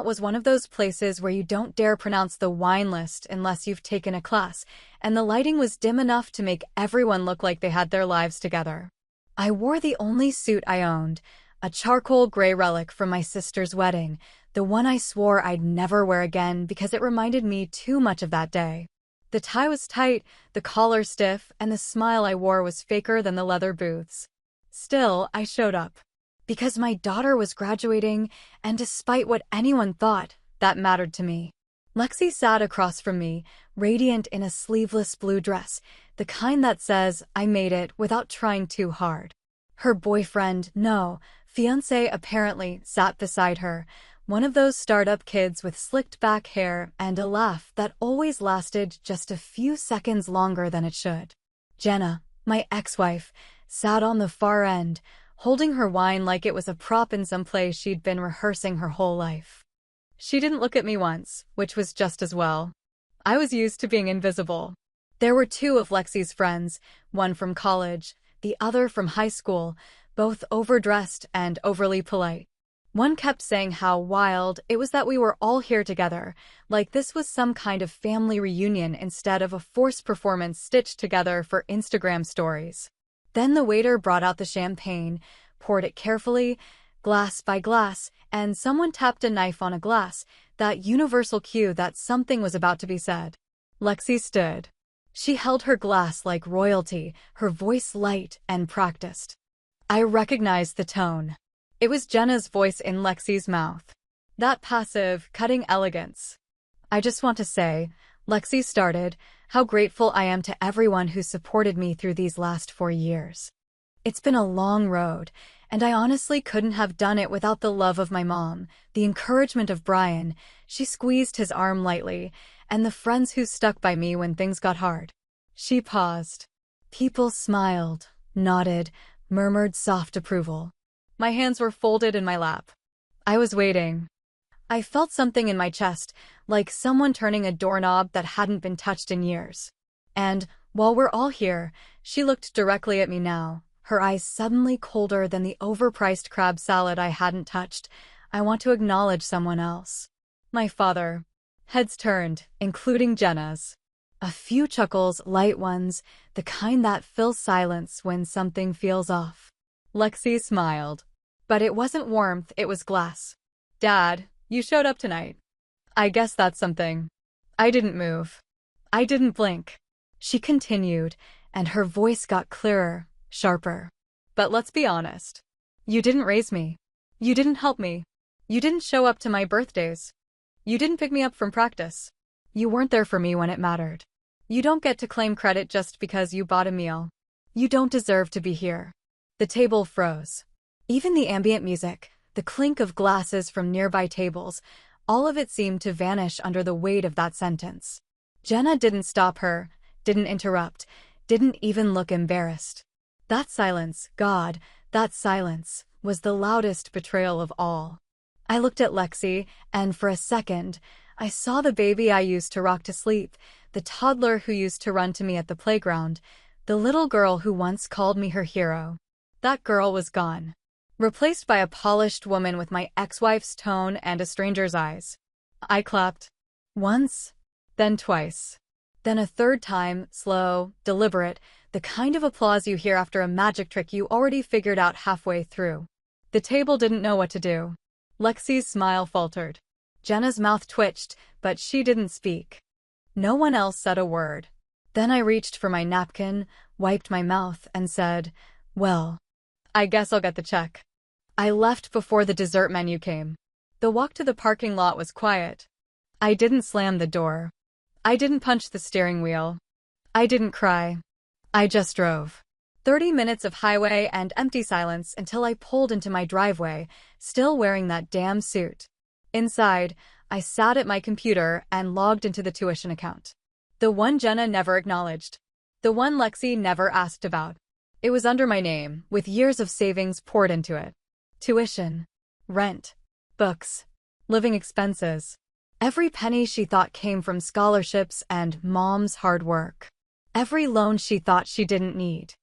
restaurant was one of those places where you don't dare pronounce the wine list unless you've taken a class, and the lighting was dim enough to make everyone look like they had their lives together. I wore the only suit I owned, a charcoal gray relic from my sister's wedding, the one I swore I'd never wear again because it reminded me too much of that day. The tie was tight, the collar stiff, and the smile I wore was faker than the leather booths. Still, I showed up. Because my daughter was graduating, and despite what anyone thought, that mattered to me. Lexi sat across from me, radiant in a sleeveless blue dress, the kind that says, I made it without trying too hard. Her boyfriend, no, fiancé apparently, sat beside her, one of those startup kids with slicked back hair and a laugh that always lasted just a few seconds longer than it should. Jenna, my ex-wife, sat on the far end, holding her wine like it was a prop in some play she'd been rehearsing her whole life. She didn't look at me once, which was just as well. I was used to being invisible. There were two of Lexi's friends, one from college, the other from high school, both overdressed and overly polite. One kept saying how wild it was that we were all here together, like this was some kind of family reunion instead of a forced performance stitched together for Instagram stories. Then the waiter brought out the champagne, poured it carefully, glass by glass, and someone tapped a knife on a glass, that universal cue that something was about to be said. Lexi stood. She held her glass like royalty, her voice light and practiced. I recognized the tone. It was Jenna's voice in Lexi's mouth. That passive, cutting elegance. I just want to say, Lexi started, how grateful I am to everyone who supported me through these last 4 years. It's been a long road, and I honestly couldn't have done it without the love of my mom, the encouragement of Brian, she squeezed his arm lightly, and the friends who stuck by me when things got hard. She paused. People smiled, nodded, murmured soft approval. My hands were folded in my lap. I was waiting. I felt something in my chest, like someone turning a doorknob that hadn't been touched in years. And, while we're all here, she looked directly at me now, her eyes suddenly colder than the overpriced crab salad I hadn't touched. I want to acknowledge someone else. My father. Heads turned, including Jenna's. A few chuckles, light ones, the kind that fill silence when something feels off. Lexi smiled. But it wasn't warmth, it was glass. Dad, you showed up tonight. I guess that's something. I didn't move. I didn't blink. She continued, and her voice got clearer, sharper. But let's be honest. You didn't raise me. You didn't help me. You didn't show up to my birthdays. You didn't pick me up from practice. You weren't there for me when it mattered. You don't get to claim credit just because you bought a meal. You don't deserve to be here. The table froze. Even the ambient music, the clink of glasses from nearby tables, all of it seemed to vanish under the weight of that sentence. Jenna didn't stop her, didn't interrupt, didn't even look embarrassed. That silence, God, that silence, was the loudest betrayal of all. I looked at Lexi, and for a second, I saw the baby I used to rock to sleep, the toddler who used to run to me at the playground, the little girl who once called me her hero. That girl was gone. Replaced by a polished woman with my ex-wife's tone and a stranger's eyes. I clapped. Once, then twice. Then a third time, slow, deliberate, the kind of applause you hear after a magic trick you already figured out halfway through. The table didn't know what to do. Lexi's smile faltered. Jenna's mouth twitched, but she didn't speak. No one else said a word. Then I reached for my napkin, wiped my mouth, and said, well, I guess I'll get the check. I left before the dessert menu came. The walk to the parking lot was quiet. I didn't slam the door. I didn't punch the steering wheel. I didn't cry. I just drove. 30 minutes of highway and empty silence until I pulled into my driveway, still wearing that damn suit. Inside, I sat at my computer and logged into the tuition account. The one Jenna never acknowledged. The one Lexi never asked about. It was under my name, with years of savings poured into it. Tuition, rent, books, living expenses. Every penny she thought came from scholarships and Mom's hard work. Every loan she thought she didn't need.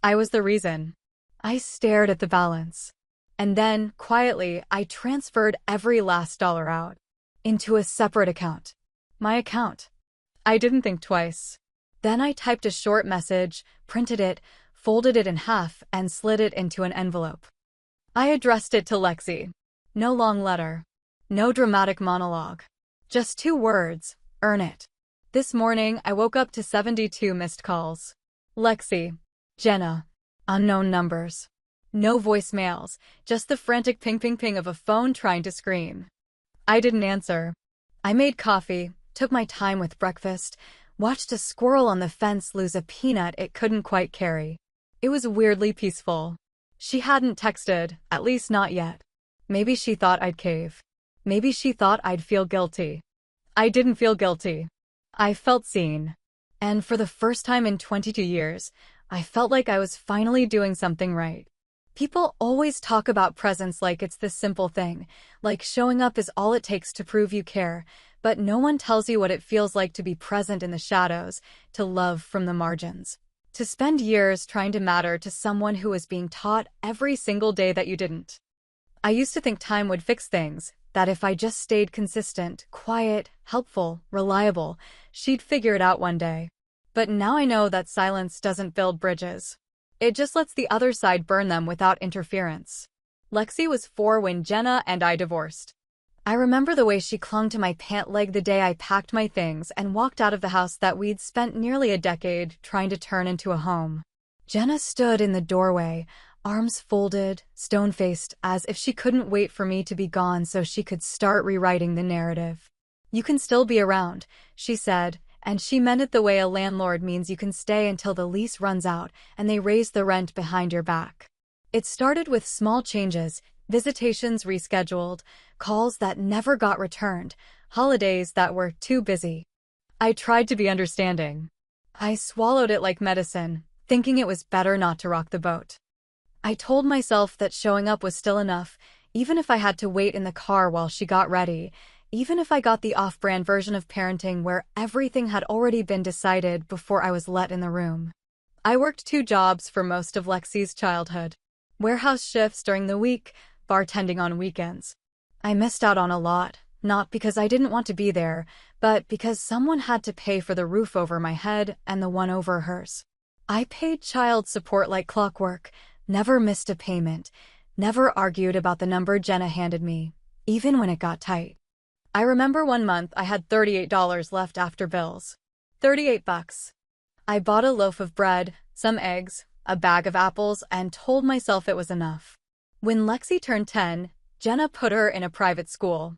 I was the reason. I stared at the balance. And then, quietly, I transferred every last dollar out. into a separate account. My account. I didn't think twice. Then I typed a short message, printed it, folded it in half, and slid it into an envelope. I addressed it to Lexi. No long letter. No dramatic monologue. Just 2 words, earn it. This morning, I woke up to 72 missed calls. Lexi. Jenna. Unknown numbers. No voicemails, just the frantic ping ping ping of a phone trying to scream. I didn't answer. I made coffee, took my time with breakfast, watched a squirrel on the fence lose a peanut it couldn't quite carry. It was weirdly peaceful. She hadn't texted, at least not yet. Maybe she thought I'd cave. Maybe she thought I'd feel guilty. I didn't feel guilty. I felt seen. And for the first time in 22 years, I felt like I was finally doing something right. People always talk about presence like it's this simple thing, like showing up is all it takes to prove you care, but no one tells you what it feels like to be present in the shadows, to love from the margins, to spend years trying to matter to someone who was being taught every single day that you didn't. I used to think time would fix things, that if I just stayed consistent, quiet, helpful, reliable, she'd figure it out one day. But now I know that silence doesn't build bridges. It just lets the other side burn them without interference. Lexi was 4 when Jenna and I divorced. I remember the way she clung to my pant leg the day I packed my things and walked out of the house that we'd spent nearly a decade trying to turn into a home. Jenna stood in the doorway, arms folded, stone-faced, as if she couldn't wait for me to be gone so she could start rewriting the narrative. "You can still be around," she said, and she meant it the way a landlord means you can stay until the lease runs out and they raise the rent behind your back. It started with small changes, visitations rescheduled, calls that never got returned, holidays that were too busy. I tried to be understanding. I swallowed it like medicine, thinking it was better not to rock the boat. I told myself that showing up was still enough, even if I had to wait in the car while she got ready, even if I got the off-brand version of parenting where everything had already been decided before I was let in the room. I worked 2 jobs for most of Lexi's childhood. Warehouse shifts during the week, bartending on weekends. I missed out on a lot, not because I didn't want to be there, but because someone had to pay for the roof over my head and the one over hers. I paid child support like clockwork, never missed a payment, never argued about the number Jenna handed me, even when it got tight. I remember one month I had $38 left after bills. $38. I bought a loaf of bread, some eggs, a bag of apples, and told myself it was enough. When Lexi turned 10, Jenna put her in a private school.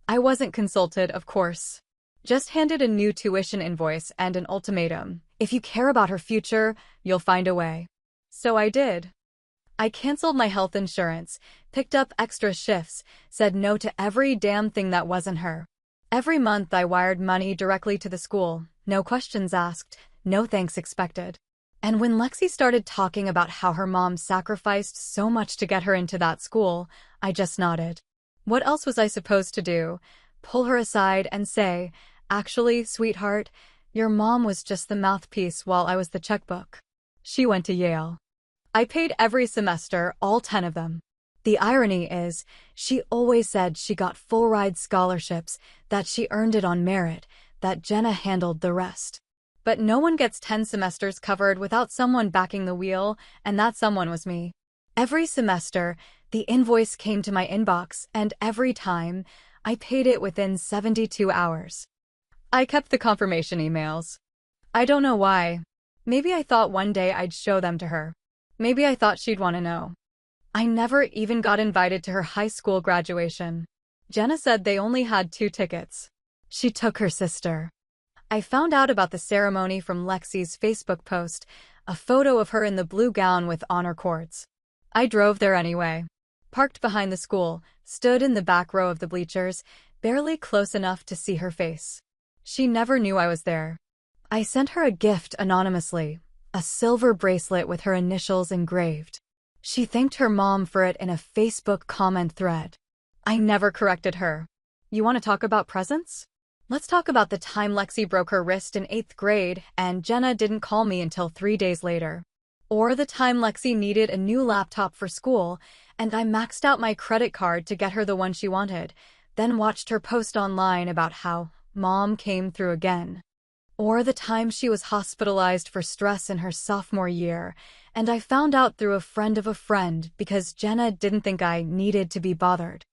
I wasn't consulted, of course. Just handed a new tuition invoice and an ultimatum. If you care about her future, you'll find a way. So I did. I canceled my health insurance, picked up extra shifts, said no to every damn thing that wasn't her. Every month I wired money directly to the school, no questions asked, no thanks expected. And when Lexi started talking about how her mom sacrificed so much to get her into that school, I just nodded. What else was I supposed to do? Pull her aside and say, "Actually, sweetheart, your mom was just the mouthpiece while I was the checkbook. She went to Yale. I paid every semester, all 10 of them." The irony is, she always said she got full-ride scholarships, that she earned it on merit, that Jenna handled the rest. But no one gets 10 semesters covered without someone backing the wheel, and that someone was me. Every semester, the invoice came to my inbox, and every time, I paid it within 72 hours. I kept the confirmation emails. I don't know why. Maybe I thought one day I'd show them to her. Maybe I thought she'd want to know. I never even got invited to her high school graduation. Jenna said they only had 2 tickets. She took her sister. I found out about the ceremony from Lexi's Facebook post, a photo of her in the blue gown with honor cords. I drove there anyway. Parked behind the school, stood in the back row of the bleachers, barely close enough to see her face. She never knew I was there. I sent her a gift anonymously, a silver bracelet with her initials engraved. She thanked her mom for it in a Facebook comment thread. I never corrected her. You want to talk about presents? Let's talk about the time Lexi broke her wrist in 8th grade and Jenna didn't call me until 3 days later. Or the time Lexi needed a new laptop for school and I maxed out my credit card to get her the one she wanted, then watched her post online about how mom came through again. Or the time she was hospitalized for stress in her sophomore year, and I found out through a friend of a friend because Jenna didn't think I needed to be bothered.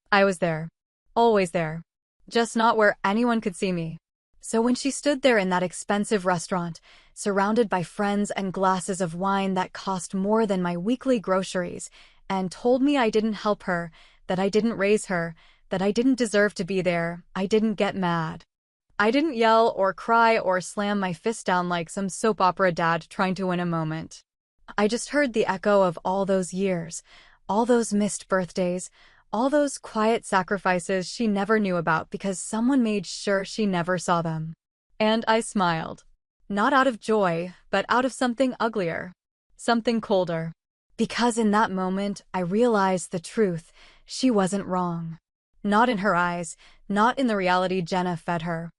I was there. Always there. Just not where anyone could see me. So when she stood there in that expensive restaurant, surrounded by friends and glasses of wine that cost more than my weekly groceries, and told me I didn't help her, that I didn't raise her, that I didn't deserve to be there, I didn't get mad. I didn't yell or cry or slam my fist down like some soap opera dad trying to win a moment. I just heard the echo of all those years, all those missed birthdays, all those quiet sacrifices she never knew about because someone made sure she never saw them. And I smiled. Not out of joy, but out of something uglier. Something colder. Because in that moment, I realized the truth. She wasn't wrong. Not in her eyes, not in the reality Jenna fed her.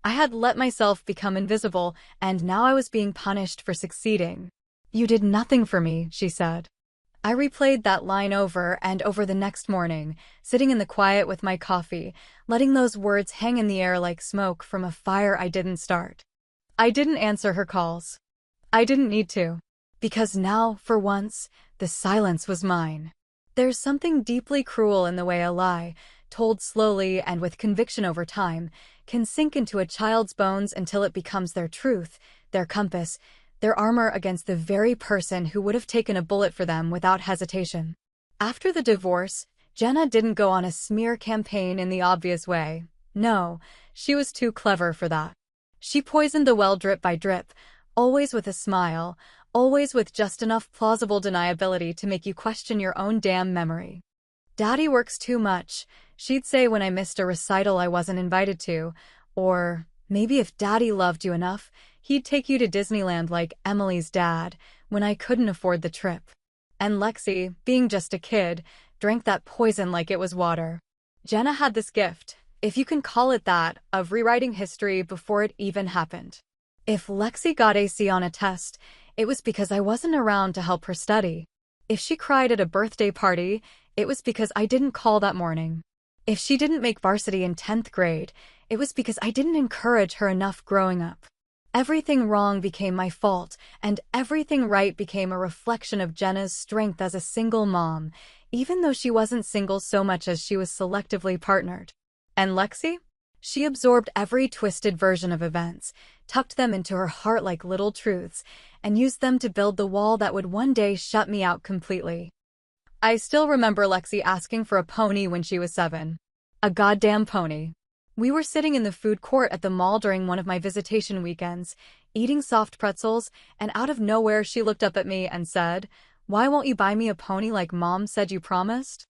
I had let myself become invisible, and now I was being punished for succeeding. "You did nothing for me," she said. I replayed that line over and over the next morning, sitting in the quiet with my coffee, letting those words hang in the air like smoke from a fire I didn't start. I didn't answer her calls. I didn't need to. Because now, for once, the silence was mine. There's something deeply cruel in the way a lie, told slowly and with conviction over time, can sink into a child's bones until it becomes their truth, their compass, their armor against the very person who would have taken a bullet for them without hesitation. After the divorce, Jenna didn't go on a smear campaign in the obvious way. No, she was too clever for that. She poisoned the well drip by drip, always with a smile, always with just enough plausible deniability to make you question your own damn memory. "Daddy works too much," she'd say when I missed a recital I wasn't invited to, or maybe if Daddy loved you enough, he'd take you to Disneyland like Emily's dad, when I couldn't afford the trip. And Lexi, being just a kid, drank that poison like it was water. Jenna had this gift, if you can call it that, of rewriting history before it even happened. If Lexi got AC on a test, it was because I wasn't around to help her study. If she cried at a birthday party, it was because I didn't call that morning. If she didn't make varsity in 10th grade, it was because I didn't encourage her enough growing up. Everything wrong became my fault, and everything right became a reflection of Jenna's strength as a single mom, even though she wasn't single so much as she was selectively partnered. And Lexi? She absorbed every twisted version of events, tucked them into her heart like little truths, and used them to build the wall that would one day shut me out completely. I still remember Lexi asking for a pony when she was 7. A goddamn pony. We were sitting in the food court at the mall during one of my visitation weekends, eating soft pretzels, and out of nowhere she looked up at me and said, "Why won't you buy me a pony like Mom said you promised?"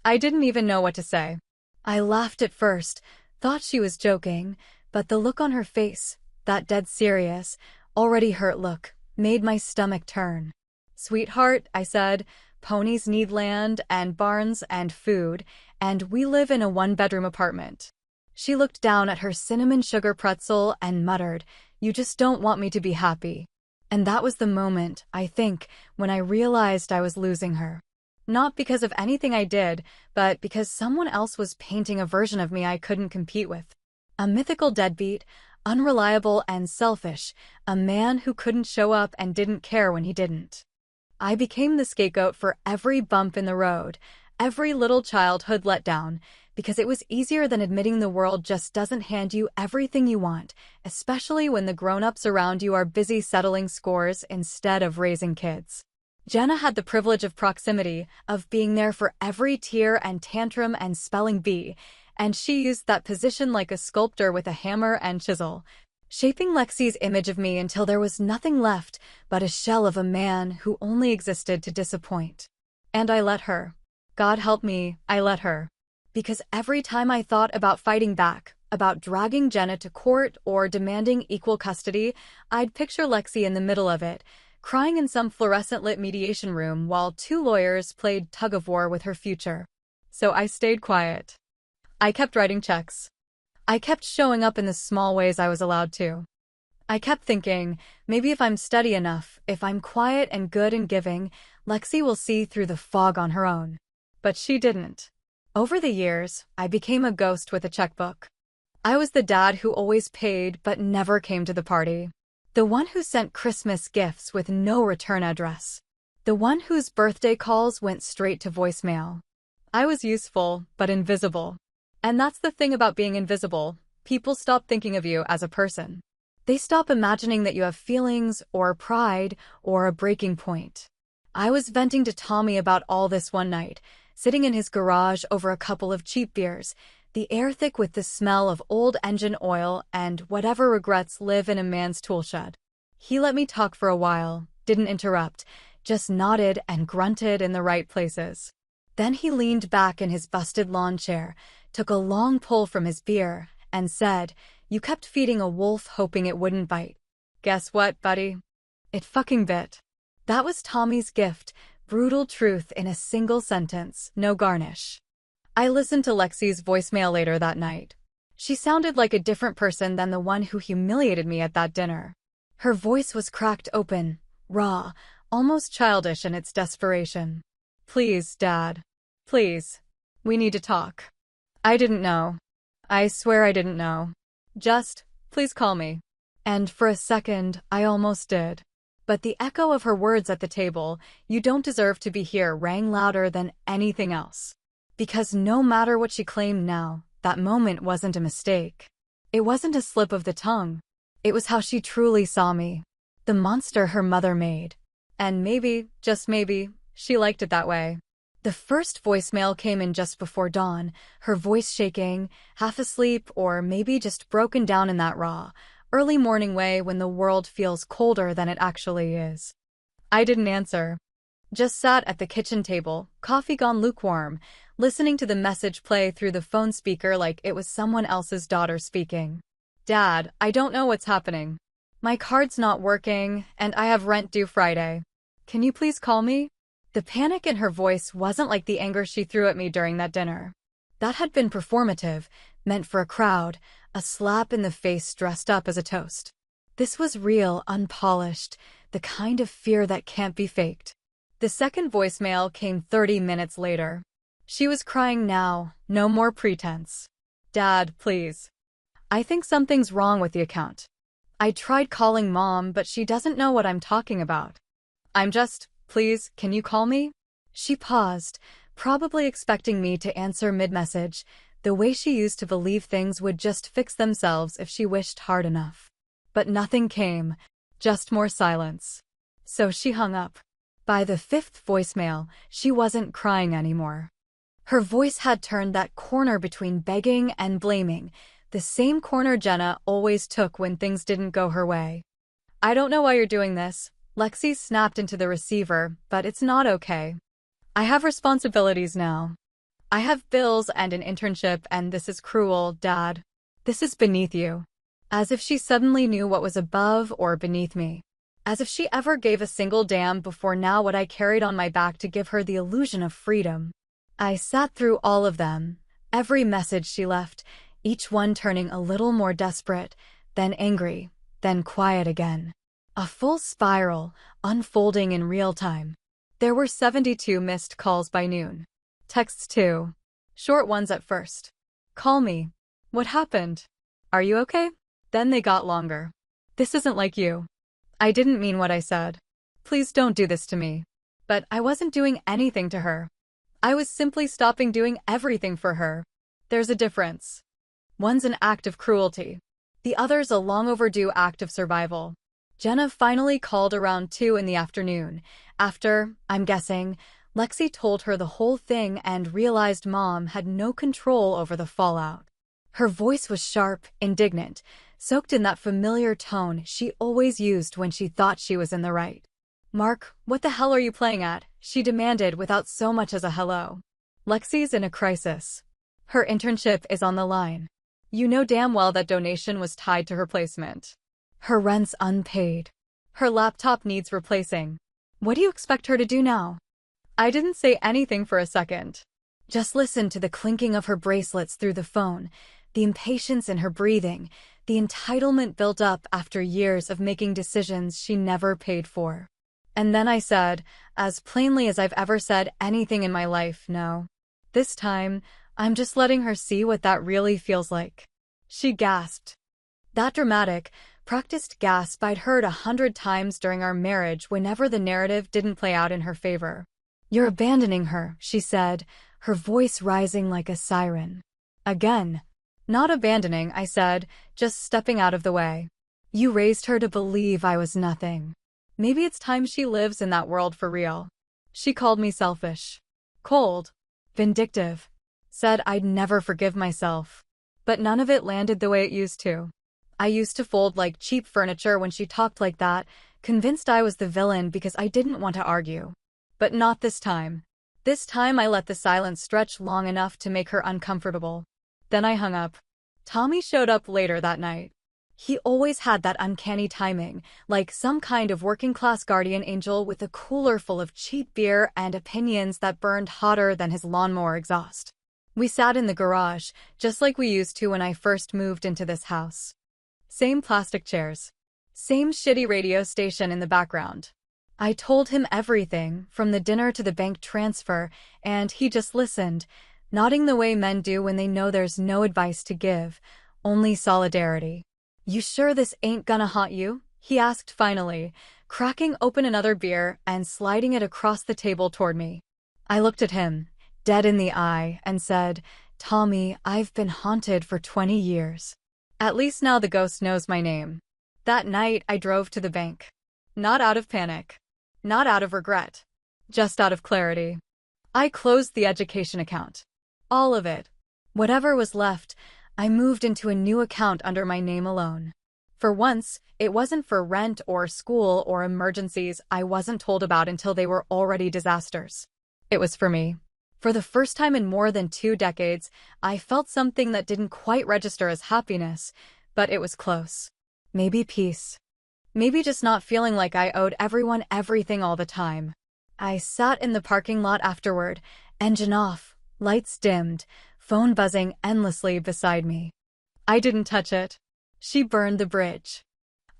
I didn't even know what to say. I laughed at first, thought she was joking, but the look on her face, that dead serious, already hurt look, made my stomach turn. "Sweetheart," I said, "ponies need land and barns and food, and we live in a one-bedroom apartment." She looked down at her cinnamon sugar pretzel and muttered, "You just don't want me to be happy." And that was the moment, I think, when I realized I was losing her. Not because of anything I did, but because someone else was painting a version of me I couldn't compete with. A mythical deadbeat, unreliable and selfish, a man who couldn't show up and didn't care when he didn't. I became the scapegoat for every bump in the road, every little childhood letdown, because it was easier than admitting the world just doesn't hand you everything you want, especially when the grown-ups around you are busy settling scores instead of raising kids. Jenna had the privilege of proximity, of being there for every tear and tantrum and spelling bee, and she used that position like a sculptor with a hammer and chisel, shaping Lexi's image of me until there was nothing left but a shell of a man who only existed to disappoint. And I let her. God help me, I let her. Because every time I thought about fighting back, about dragging Jenna to court or demanding equal custody, I'd picture Lexi in the middle of it, crying in some fluorescent-lit mediation room while 2 lawyers played tug-of-war with her future. So I stayed quiet. I kept writing checks. I kept showing up in the small ways I was allowed to. I kept thinking, maybe if I'm steady enough, if I'm quiet and good and giving, Lexi will see through the fog on her own. But she didn't. Over the years, I became a ghost with a checkbook. I was the dad who always paid but never came to the party. The one who sent Christmas gifts with no return address. The one whose birthday calls went straight to voicemail. I was useful, but invisible. And that's the thing about being invisible. People stop thinking of you as a person. They stop imagining that you have feelings, or pride, or a breaking point. I was venting to Tommy about all this one night, sitting in his garage over a couple of cheap beers, the air thick with the smell of old engine oil and whatever regrets live in a man's toolshed. He let me talk for a while, didn't interrupt, just nodded and grunted in the right places. Then he leaned back in his busted lawn chair, took a long pull from his beer, and said, "You kept feeding a wolf hoping it wouldn't bite. Guess what, buddy? It fucking bit." That was Tommy's gift, brutal truth in a single sentence, no garnish. I listened to Lexi's voicemail later that night. She sounded like a different person than the one who humiliated me at that dinner. Her voice was cracked open, raw, almost childish in its desperation. "Please, Dad. Please. We need to talk. I didn't know. I swear I didn't know. Just, please call me." And for a second, I almost did. But the echo of her words at the table, "You don't deserve to be here," rang louder than anything else. Because no matter what she claimed now, that moment wasn't a mistake. It wasn't a slip of the tongue. It was how she truly saw me. The monster her mother made. And maybe, just maybe, she liked it that way. The first voicemail came in just before dawn, her voice shaking, half asleep, or maybe just broken down in that raw, early morning way when the world feels colder than it actually is. I didn't answer. Just sat at the kitchen table, coffee gone lukewarm, listening to the message play through the phone speaker like it was someone else's daughter speaking. "Dad, I don't know what's happening. My card's not working, and I have rent due Friday. Can you please call me?" The panic in her voice wasn't like the anger she threw at me during that dinner. That had been performative, meant for a crowd, a slap in the face dressed up as a toast. This was real, unpolished, the kind of fear that can't be faked. The second voicemail came 30 minutes later. She was crying now, no more pretense. "Dad, please. I think something's wrong with the account. I tried calling Mom, but she doesn't know what I'm talking about. Please, can you call me?" She paused, probably expecting me to answer mid-message, the way she used to believe things would just fix themselves if she wished hard enough. But nothing came, just more silence. So she hung up. By the fifth voicemail, she wasn't crying anymore. Her voice had turned that corner between begging and blaming, the same corner Jenna always took when things didn't go her way. "I don't know why you're doing this," Lexi snapped into the receiver, "but it's not okay. I have responsibilities now. I have bills and an internship, and this is cruel, Dad. This is beneath you." As if she suddenly knew what was above or beneath me. As if she ever gave a single damn before now what I carried on my back to give her the illusion of freedom. I sat through all of them, every message she left, each one turning a little more desperate, then angry, then quiet again. A full spiral, unfolding in real time. There were 72 missed calls by noon. Texts too. Short ones at first. "Call me. What happened? Are you okay?" Then they got longer. "This isn't like you. I didn't mean what I said. Please don't do this to me." But I wasn't doing anything to her. I was simply stopping doing everything for her. There's a difference. One's an act of cruelty. The other's a long overdue act of survival. Jenna finally called around 2 in the afternoon, after, I'm guessing, Lexi told her the whole thing and realized Mom had no control over the fallout. Her voice was sharp, indignant, soaked in that familiar tone she always used when she thought she was in the right. "Mark, what the hell are you playing at?" she demanded without so much as a hello. "Lexi's in a crisis. Her internship is on the line. You know damn well that donation was tied to her placement. Her rent's unpaid. Her laptop needs replacing. What do you expect her to do now?" I didn't say anything for a second. Just listened to the clinking of her bracelets through the phone, the impatience in her breathing, the entitlement built up after years of making decisions she never paid for. And then I said, as plainly as I've ever said anything in my life, "No. This time, I'm just letting her see what that really feels like. She gasped. That dramatic, practiced gasp I'd heard 100 times during our marriage whenever the narrative didn't play out in her favor. You're abandoning her, she said, her voice rising like a siren. Again. Not abandoning, I said, just stepping out of the way. You raised her to believe I was nothing. Maybe it's time she lives in that world for real. She called me selfish. Cold. Vindictive. Said I'd never forgive myself. But none of it landed the way it used to. I used to fold like cheap furniture when she talked like that, convinced I was the villain because I didn't want to argue. But not this time. This time I let the silence stretch long enough to make her uncomfortable. Then I hung up. Tommy showed up later that night. He always had that uncanny timing, like some kind of working-class guardian angel with a cooler full of cheap beer and opinions that burned hotter than his lawnmower exhaust. We sat in the garage, just like we used to when I first moved into this house. Same plastic chairs. Same shitty radio station in the background. I told him everything, from the dinner to the bank transfer, and he just listened, nodding the way men do when they know there's no advice to give, only solidarity. You sure this ain't gonna haunt you? He asked finally, cracking open another beer and sliding it across the table toward me. I looked at him, dead in the eye, and said, Tommy, I've been haunted for 20 years. At least now the ghost knows my name. That night I drove to the bank. Not out of panic. Not out of regret. Just out of clarity. I closed the education account. All of it. Whatever was left, I moved into a new account under my name alone. For once, it wasn't for rent or school or emergencies I wasn't told about until they were already disasters. It was for me. For the first time in more than 2 decades, I felt something that didn't quite register as happiness, but it was close. Maybe peace. Maybe just not feeling like I owed everyone everything all the time. I sat in the parking lot afterward, engine off, lights dimmed, phone buzzing endlessly beside me. I didn't touch it. She burned the bridge.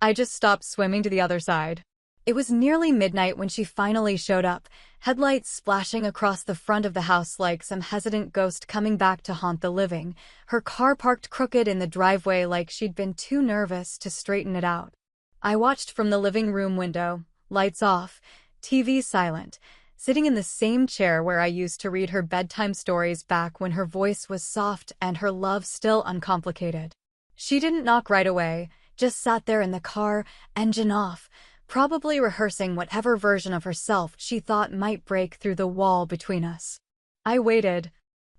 I just stopped swimming to the other side. It was nearly midnight when she finally showed up, headlights splashing across the front of the house like some hesitant ghost coming back to haunt the living, her car parked crooked in the driveway like she'd been too nervous to straighten it out. I watched from the living room window, lights off, TV silent, sitting in the same chair where I used to read her bedtime stories back when her voice was soft and her love still uncomplicated. She didn't knock right away, just sat there in the car, engine off, probably rehearsing whatever version of herself she thought might break through the wall between us. I waited,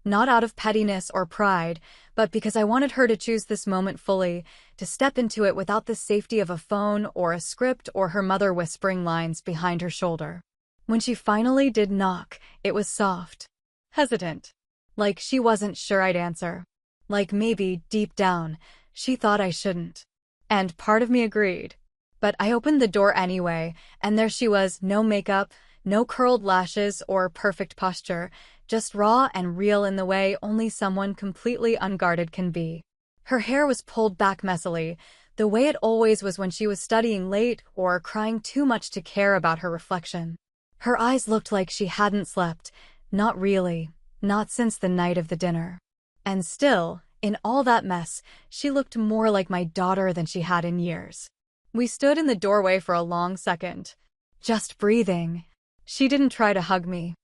not out of pettiness or pride, but because I wanted her to choose this moment fully, to step into it without the safety of a phone or a script or her mother whispering lines behind her shoulder. When she finally did knock, it was soft, hesitant, like she wasn't sure I'd answer. Like maybe, deep down, she thought I shouldn't. And part of me agreed. But I opened the door anyway, and there she was, no makeup, no curled lashes or perfect posture, just raw and real in the way only someone completely unguarded can be. Her hair was pulled back messily, the way it always was when she was studying late or crying too much to care about her reflection. Her eyes looked like she hadn't slept, not really, not since the night of the dinner. And still, in all that mess, she looked more like my daughter than she had in years. We stood in the doorway for a long second, just breathing. She didn't try to hug me.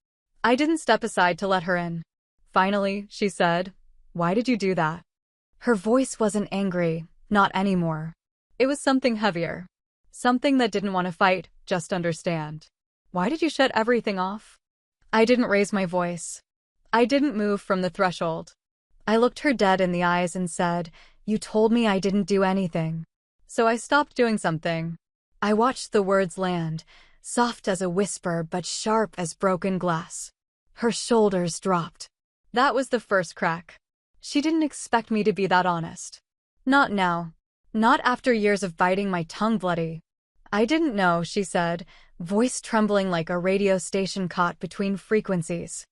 I didn't step aside to let her in. Finally, she said, "Why did you do that?" Her voice wasn't angry, not anymore. It was something heavier. Something that didn't want to fight, just understand. "Why did you shut everything off?" I didn't raise my voice. I didn't move from the threshold. I looked her dead in the eyes and said, "You told me I didn't do anything. So I stopped doing something." I watched the words land, soft as a whisper but sharp as broken glass. Her shoulders dropped. That was the first crack. She didn't expect me to be that honest. Not now. Not after years of biting my tongue bloody. "I didn't know," she said, voice trembling like a radio station caught between frequencies.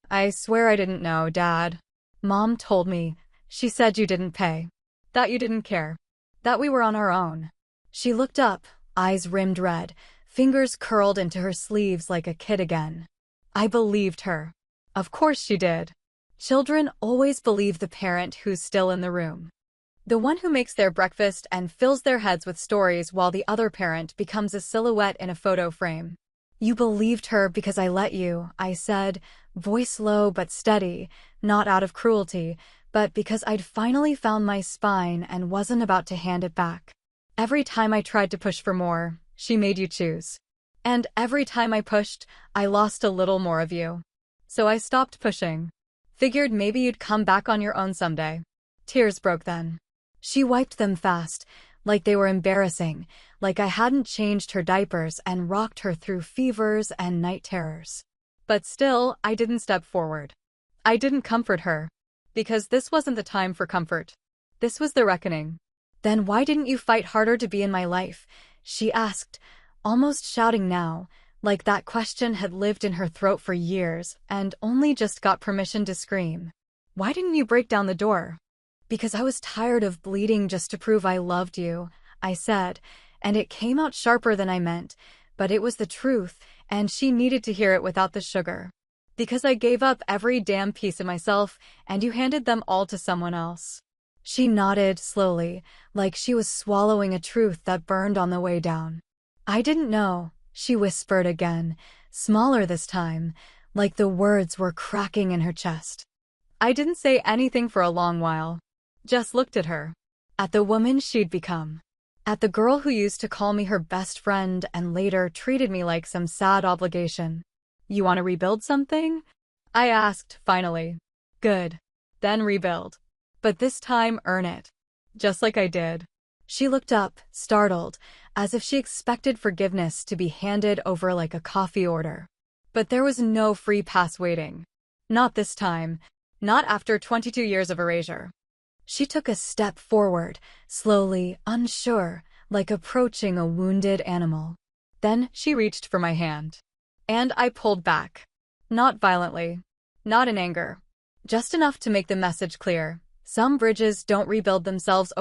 "I swear I didn't know, Dad. Mom told me. She said you didn't pay. That you didn't care. That we were on our own." She looked up, eyes rimmed red, fingers curled into her sleeves like a kid again. I believed her. Of course she did. Children always believe the parent who's still in the room. The one who makes their breakfast and fills their heads with stories while the other parent becomes a silhouette in a photo frame. You believed her because I let you, I said, voice low but steady, not out of cruelty, but because I'd finally found my spine and wasn't about to hand it back. Every time I tried to push for more, she made you choose. And every time I pushed, I lost a little more of you. So I stopped pushing. Figured maybe you'd come back on your own someday. Tears broke then. She wiped them fast, like they were embarrassing, like I hadn't changed her diapers and rocked her through fevers and night terrors. But still, I didn't step forward. I didn't comfort her. Because this wasn't the time for comfort. This was the reckoning. Then why didn't you fight harder to be in my life? She asked, almost shouting now, like that question had lived in her throat for years and only just got permission to scream. Why didn't you break down the door? Because I was tired of bleeding just to prove I loved you, I said, and it came out sharper than I meant, but it was the truth, and she needed to hear it without the sugar. Because I gave up every damn piece of myself, and you handed them all to someone else. She nodded slowly, like she was swallowing a truth that burned on the way down. I didn't know, she whispered again, smaller this time, like the words were cracking in her chest. I didn't say anything for a long while. Just looked at her. At the woman she'd become. At the girl who used to call me her best friend and later treated me like some sad obligation. You want to rebuild something? I asked, finally. Good. Then rebuild. But this time earn it. Just like I did. She looked up, startled, as if she expected forgiveness to be handed over like a coffee order. But there was no free pass waiting. Not this time. Not after 22 years of erasure. She took a step forward, slowly, unsure, like approaching a wounded animal. Then she reached for my hand. And I pulled back. Not violently. Not in anger. Just enough to make the message clear. Some bridges don't rebuild themselves